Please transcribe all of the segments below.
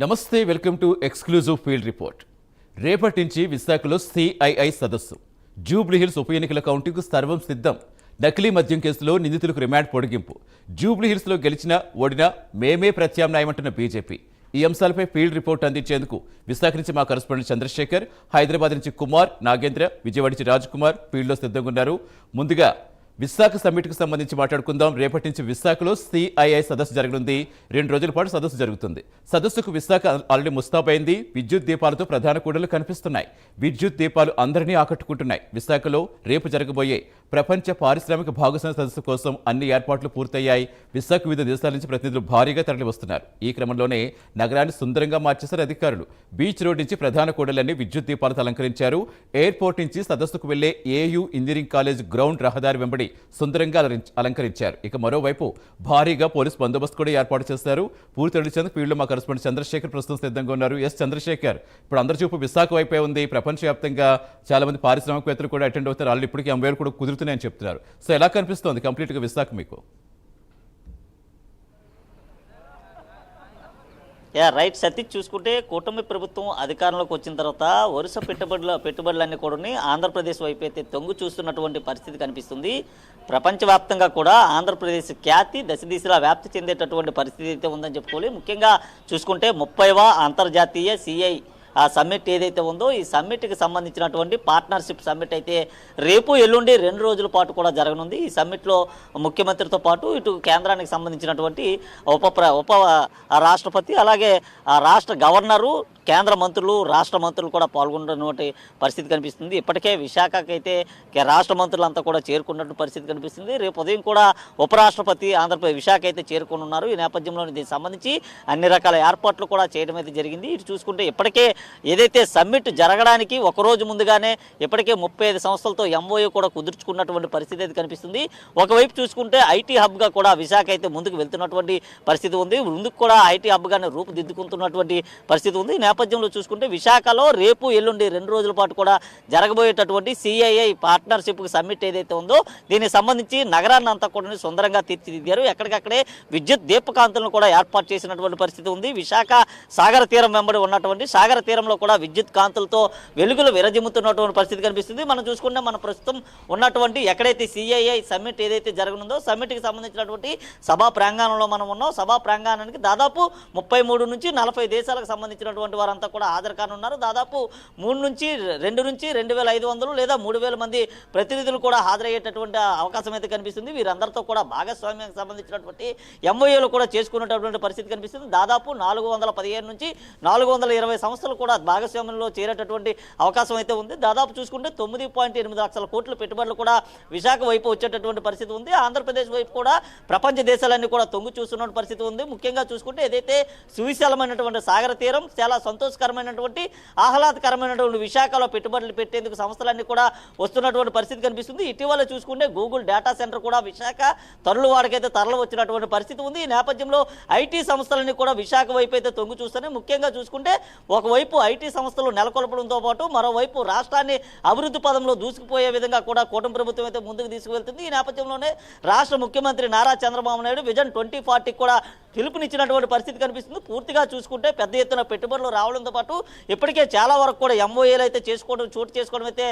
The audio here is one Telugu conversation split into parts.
నమస్తే, welcome to exclusive field report. రేపటి నుంచి విశాఖలో సిఐఐ సదస్సు. జూబ్లీహిల్స్ ఉప ఎన్నికల కౌంటింగ్కు సర్వం సిద్ధం. నకిలీ మద్యం కేసులో నిందితులకు రిమాండ్ పొడిగింపు. జూబ్లీహిల్స్లో గెలిచినా ఓడినా మేమే ప్రత్యామ్నాయమంటున్న బీజేపీ. ఈ అంశాలపై ఫీల్డ్ రిపోర్ట్ అందించేందుకు విశాఖ నుంచి మా కరెస్పాండెంట్ చంద్రశేఖర్, హైదరాబాద్ నుంచి కుమార్, నాగేంద్ర, విజయవాడ నుంచి రాజ్ కుమార్ ఫీల్డ్లో సిద్ధంగా ఉన్నారు. ముందుగా విశాఖ సమ్మిట్కు సంబంధించి మాట్లాడుకుందాం. రేపటి నుంచి విశాఖలో సిఐఐ సదస్సు జరగనుంది. 2 రోజుల పాటు సదస్సు జరుగుతుంది. సదస్సుకు విశాఖ ఆల్రెడీ ముస్తాబైంది. విద్యుత్ దీపాలతో ప్రధాన కూడలు కనిపిస్తున్నాయి. విద్యుత్ దీపాలు అందరినీ ఆకట్టుకుంటున్నాయి. విశాఖలో రేపు జరగబోయే ప్రపంచ పారిశ్రామిక భాగస్వామ్య సదస్సు కోసం అన్ని ఏర్పాట్లు పూర్తయ్యాయి. విశాఖ వివిధ దేశాల నుంచి ప్రతినిధులు భారీగా తరలి వస్తున్నారు. ఈ క్రమంలోనే నగరాన్ని సుందరంగా మార్చేశారు అధికారులు. బీచ్ రోడ్ నుంచి ప్రధాన కూడలన్నీ విద్యుత్ దీపాలతో అలంకరించారు. ఎయిర్పోర్ట్ నుంచి సదస్సుకు వెళ్లే ఏయూ ఇంజనీరింగ్ కాలేజ్ గ్రౌండ్ రహదారి వెంబడి సుందరంగా అలంకరించారు. ఇక మరోవైపు భారీగా పోలీస్ బందోబస్తు కూడా ఏర్పాటు చేశారు. పూర్తి తెలిసేందుకు ఫీల్డ్లో మా కరెస్పాండెంట్ చంద్రశేఖర్ ప్రస్తుతం సిద్ధంగా ఉన్నారు. చంద్రశేఖర్, ఇప్పుడు అందరి చూపు విశాఖ వైపే ఉంది. ప్రపంచవ్యాప్తంగా చాలా మంది పారిశ్రామికవేత్తలు కూడా అటెండ్ అవుతారు. వాళ్ళు ఇప్పటికీ 80,000 కూడా కుదురుతున్నాయని చెప్తున్నారు. సో ఎలా కనిపిస్తోంది కంప్లీట్గా విశాఖ మీకు? రైట్ సతీష్, చూసుకుంటే కూటమి ప్రభుత్వం అధికారంలోకి వచ్చిన తర్వాత వరుస పెట్టుబడులన్నీ కూడా ఆంధ్రప్రదేశ్ వైపు అయితే తొంగు చూస్తున్నటువంటి పరిస్థితి కనిపిస్తుంది. ప్రపంచవ్యాప్తంగా కూడా ఆంధ్రప్రదేశ్ ఖ్యాతి దశదిశలా వ్యాప్తి చెందేటటువంటి పరిస్థితి అయితే ఉందని చెప్పుకోవాలి. ముఖ్యంగా చూసుకుంటే 30వ అంతర్జాతీయ సిఐ సమ్మిట్ ఏదైతే ఉందో ఈ సమ్మిట్కి సంబంధించినటువంటి పార్ట్నర్షిప్ సమ్మిట్ అయితే రేపు ఎల్లుండి 2 రోజుల పాటు కూడా జరగనుంది. ఈ సమ్మిట్లో ముఖ్యమంత్రితో పాటు ఇటు కేంద్రానికి సంబంధించినటువంటి ఉప రాష్ట్రపతి, అలాగే రాష్ట్ర గవర్నరు, కేంద్ర మంత్రులు, రాష్ట్ర మంత్రులు కూడా పాల్గొన్నటువంటి పరిస్థితి కనిపిస్తుంది. ఇప్పటికే విశాఖకైతే రాష్ట్ర మంత్రులంతా కూడా చేరుకున్నటువంటి పరిస్థితి కనిపిస్తుంది. రేపు ఉదయం కూడా ఉపరాష్ట్రపతి ఆంధ్రప్రదేశ్ విశాఖ అయితే చేరుకున్నారు. ఈ నేపథ్యంలో దీనికి సంబంధించి అన్ని రకాల ఏర్పాట్లు కూడా చేయడం అయితే జరిగింది. ఇటు చూసుకుంటే ఇప్పటికే ఏదైతే సమ్మిట్ జరగడానికి ఒకరోజు ముందుగానే ఇప్పటికే 35 సంస్థలతో ఎంఓయూ కూడా కుదుర్చుకున్నటువంటి పరిస్థితి అయితే కనిపిస్తుంది. ఒకవైపు చూసుకుంటే ఐటీ హబ్గా కూడా విశాఖ అయితే ముందుకు వెళ్తున్నటువంటి పరిస్థితి ఉంది. ముందుకు కూడా ఐటీ హబ్గానే రూపుదిద్దుకుంటున్నటువంటి పరిస్థితి ఉంది. నేపథ్యంలో చూసుకుంటే విశాఖలో రేపు ఎల్లుండి 2 రోజుల పాటు కూడా జరగబోయేటటువంటి సిఐఐ పార్ట్నర్షిప్ సమ్మిట్ ఏదైతే ఉందో దీనికి సంబంధించి నగరాన్ని అంతా కూడా సుందరంగా తీర్చిదిద్దారు. ఎక్కడికక్కడే విద్యుత్ దీపకాంతులను కూడా ఏర్పాటు చేసినటువంటి పరిస్థితి ఉంది. విశాఖ సాగర తీరం వెంబడి ఉన్నటువంటి సాగర తీరంలో కూడా విద్యుత్ కాంతులతో వెలుగులు విరజిమ్ముతున్నటువంటి పరిస్థితి కనిపిస్తుంది. మనం చూసుకుంటే మన ప్రస్తుతం ఉన్నటువంటి ఎక్కడైతే సిఐఐ సమ్మిట్ ఏదైతే జరగనుందో సమ్మిట్కి సంబంధించినటువంటి సభా ప్రాంగణంలో మనం ఉన్నాం. సభా ప్రాంగణానికి దాదాపు 33 నుంచి 40 దేశాలకు సంబంధించినటువంటి వారంతా కూడా హాజరు కానున్నారు. దాదాపు 2 నుంచి 2,500 లేదా 3,000 మంది ప్రతినిధులు కూడా హాజరయ్యేటటువంటి అవకాశం అయితే కనిపిస్తుంది. వీరందరితో కూడా భాగస్వామ్యానికి సంబంధించినటువంటి ఎంఓఏలు కూడా చేసుకున్నటువంటి పరిస్థితి కనిపిస్తుంది. దాదాపు 415 నుంచి 420 సంస్థలు కూడా భాగస్వామ్యంలో చేరేటటువంటి అవకాశం అయితే ఉంది. దాదాపు చూసుకుంటే 9.8 లక్షల కోట్ల పెట్టుబడులు కూడా విశాఖ వైపు వచ్చేటటువంటి పరిస్థితి ఉంది. ఆంధ్రప్రదేశ్ వైపు కూడా ప్రపంచ దేశాలన్నీ కూడా తొంగి చూస్తున్న పరిస్థితి ఉంది. ముఖ్యంగా చూసుకుంటే ఏదైతే సువిశాలమైనటువంటి సాగర తీరం, చాలా సంతోషకరమైనటువంటి ఆహ్లాదకరమైనటువంటి విశాఖలో పెట్టుబడులు పెట్టేందుకు సంస్థలన్నీ కూడా వస్తున్నటువంటి పరిస్థితి కనిపిస్తుంది. ఇటీవల చూసుకుంటే గూగుల్ డేటా సెంటర్ కూడా విశాఖ వాడికైతే తరలి వచ్చినటువంటి పరిస్థితి ఉంది. ఈ నేపథ్యంలో ఐటీ సంస్థలన్నీ కూడా విశాఖ వైపు అయితే తొంగి చూస్తున్నాయి. ముఖ్యంగా చూసుకుంటే ఒకవైపు ఐటీ సంస్థలు నెలకొల్పడంతో పాటు మరోవైపు రాష్ట్రాన్ని అభివృద్ధి పదంలో దూసుకుపోయే విధంగా కూడా కూటమి ప్రభుత్వం అయితే ముందుకు తీసుకువెళ్తుంది. ఈ నేపథ్యంలోనే రాష్ట్ర ముఖ్యమంత్రి నారా చంద్రబాబు నాయుడు విజన్ 2040 కూడా పిలుపునిచ్చినటువంటి పరిస్థితి కనిపిస్తుంది. పూర్తిగా చూసుకుంటే పెద్ద ఎత్తున పెట్టుబడులు రావడంతో పాటు ఇప్పటికే చాలా వరకు కూడా ఎంఓఏలు అయితే చోటు చేసుకోవడం అయితే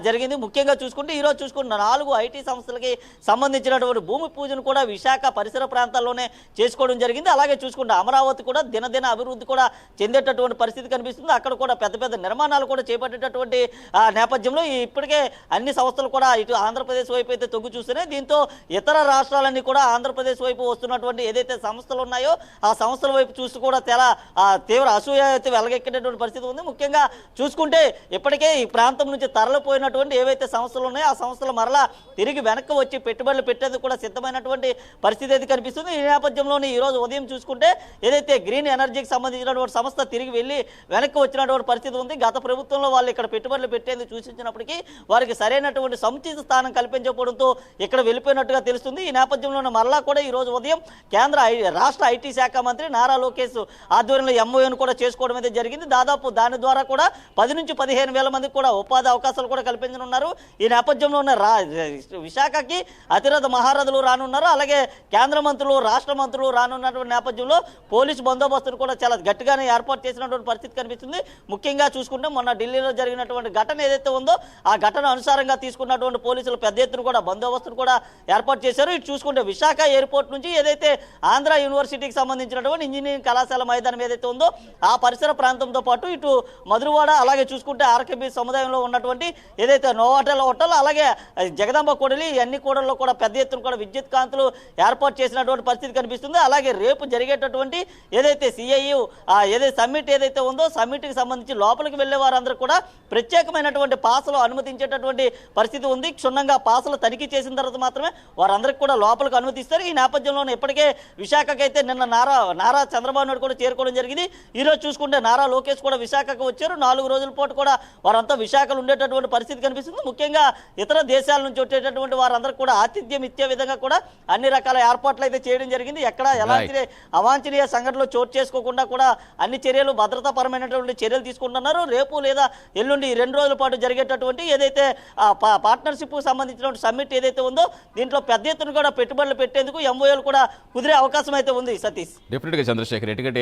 జరిగింది. ముఖ్యంగా చూసుకుంటే ఈరోజు చూసుకుంటే 4 ఐటీ సంస్థలకి సంబంధించినటువంటి భూమి పూజను కూడా విశాఖ పరిసర ప్రాంతాల్లోనే చేసుకోవడం జరిగింది. అలాగే చూసుకుంటే అమరావతి కూడా దినదిన అభివృద్ధి కూడా చెందేటటువంటి పరిస్థితి కనిపిస్తుంది. అక్కడ కూడా పెద్ద పెద్ద నిర్మాణాలు కూడా చేపట్టేటటువంటి నేపథ్యంలో ఇప్పటికే అన్ని సంస్థలు కూడా ఇటు ఆంధ్రప్రదేశ్ వైపు అయితే తొగ్గు చూస్తున్నాయి. దీంతో ఇతర రాష్ట్రాలన్నీ కూడా ఆంధ్రప్రదేశ్ వైపు వస్తున్నటువంటి ఏదైతే సంస్థలు ఉన్నాయో ఆ సంస్థల వైపు చూస్తూ కూడా చాలా తీవ్ర అసూయ అయితే వెలగెక్కేటటువంటి పరిస్థితి ఉంది. ముఖ్యంగా చూసుకుంటే ఇప్పటికే ఈ ప్రాంతం నుంచి తరలిపోయినటువంటి ఏవైతే సంస్థలు ఉన్నాయో ఆ సంస్థలు మరలా తిరిగి వెనక్కి వచ్చి పెట్టుబడులు పెట్టేందుకు కూడా సిద్ధమైనటువంటి పరిస్థితి అయితే కనిపిస్తుంది. ఈ నేపథ్యంలోనే ఈరోజు ఉదయం చూసుకుంటే ఏదైతే గ్రీన్ ఎనర్జీకి సంబంధించినటువంటి సంస్థ తిరిగి వెళ్ళి వెనక్కి వచ్చినటువంటి పరిస్థితి ఉంది. గత ప్రభుత్వంలో వాళ్ళు ఇక్కడ పెట్టుబడులు పెట్టేందుకు సూచించినప్పటికీ వారికి సరైనటువంటి సముచిత స్థానం కల్పించకపోవడంతో ఇక్కడ వెళ్ళిపోయినట్టుగా తెలుస్తుంది. ఈ నేపథ్యంలోనే మరలా కూడా ఈరోజు ఉదయం రాష్ట్ర రాష్ట్ర ఐటీ శాఖ మంత్రి నారా లోకేష్ ఆధ్వర్యంలో ఎంఓయూను కూడా చేసుకోవడం అయితే జరిగింది. దాదాపు దాని ద్వారా కూడా 10 నుంచి 15 వేల మందికి కూడా ఉపాధి అవకాశాలు కూడా కల్పించనున్నారు. ఈ నేపథ్యంలో ఉన్న విశాఖకి అతిరథ మహారథులు రానున్నారు. అలాగే కేంద్ర మంత్రులు, రాష్ట్ర మంత్రులు రానున్నటువంటి నేపథ్యంలో పోలీసు బందోబస్తును కూడా చాలా గట్టిగానే ఏర్పాటు చేసినటువంటి పరిస్థితి కనిపిస్తుంది. ముఖ్యంగా చూసుకుంటే మొన్న ఢిల్లీలో జరిగినటువంటి ఘటన ఏదైతే ఉందో ఆ ఘటన అనుసారంగా తీసుకున్నటువంటి పోలీసులు పెద్ద ఎత్తున కూడా బందోబస్తును కూడా ఏర్పాటు చేశారు. ఇటు చూసుకుంటే విశాఖ ఎయిర్పోర్ట్ నుంచి ఏదైతే ఆంధ్ర యూనివర్సిటీకి సంబంధించినటువంటి ఇంజనీరింగ్ కళాశాల మైదానం ఏదైతే ఉందో ఆ పరిసర ప్రాంతంతో పాటు ఇటు మధురవాడ, అలాగే చూసుకుంటే ఆర్కేబీ సముదాయంలో ఉన్నటువంటి ఏదైతే నోవాటెల్ హోటల్, అలాగే జగదాంబ కూడలి, అన్ని కూడల్లో కూడా పెద్ద ఎత్తున కూడా విద్యుత్ కాంతులు ఏర్పాటు చేసినటువంటి పరిస్థితి కనిపిస్తుంది. అలాగే రేపు జరిగేటటువంటి ఏదైతే సిఐయు ఏదైతే సమ్మిట్ ఏదైతే ఉందో సమ్మిట్కి సంబంధించి లోపలికి వెళ్లే వారందరూ కూడా ప్రత్యేకమైనటువంటి పాసులు అనుమతించేటటువంటి పరిస్థితి ఉంది. క్షుణ్ణంగా పాసులు తనిఖీ చేసిన తర్వాత మాత్రమే వారందరికీ కూడా లోపలికి అనుమతిస్తారు. ఈ నేపథ్యంలోనే ఇప్పటికే విశాఖకైతే నిన్న నారా చంద్రబాబు నాయుడు కూడా చేరుకోవడం జరిగింది. ఈ రోజు చూసుకుంటే నారా లోకేష్ కూడా విశాఖకు వచ్చారు. 4 రోజుల పాటు కూడా వారంతా విశాఖలో ఉండేటటువంటి పరిస్థితి కనిపిస్తుంది. ముఖ్యంగా ఇతర దేశాల నుంచి వచ్చేటటువంటి వారందరికీ కూడా ఆతిథ్యం ఇచ్చే విధంగా కూడా అన్ని రకాల ఏర్పాట్లు అయితే చేయడం జరిగింది. ఎక్కడ ఎలాంటి అవాంఛనీయ సంఘటనలు చోటు చేసుకోకుండా కూడా అన్ని చర్యలు, భద్రతాపరమైనటువంటి చర్యలు తీసుకుంటున్నారు. రేపు లేదా ఎల్లుండి 2 రోజుల పాటు జరిగేటటువంటి ఏదైతే పార్ట్నర్షిప్ సంబంధించినటువంటి సమ్మిట్ ఏదైతే ఉందో దీంట్లో పెద్ద ఎత్తున కూడా పెట్టుబడులు పెట్టేందుకు ఎంఓయూలు కూడా కుదిరే అవకాశం అయితే ఉంది. సతీష్, డెఫినెట్గా చంద్రశేఖర్, ఎందుకంటే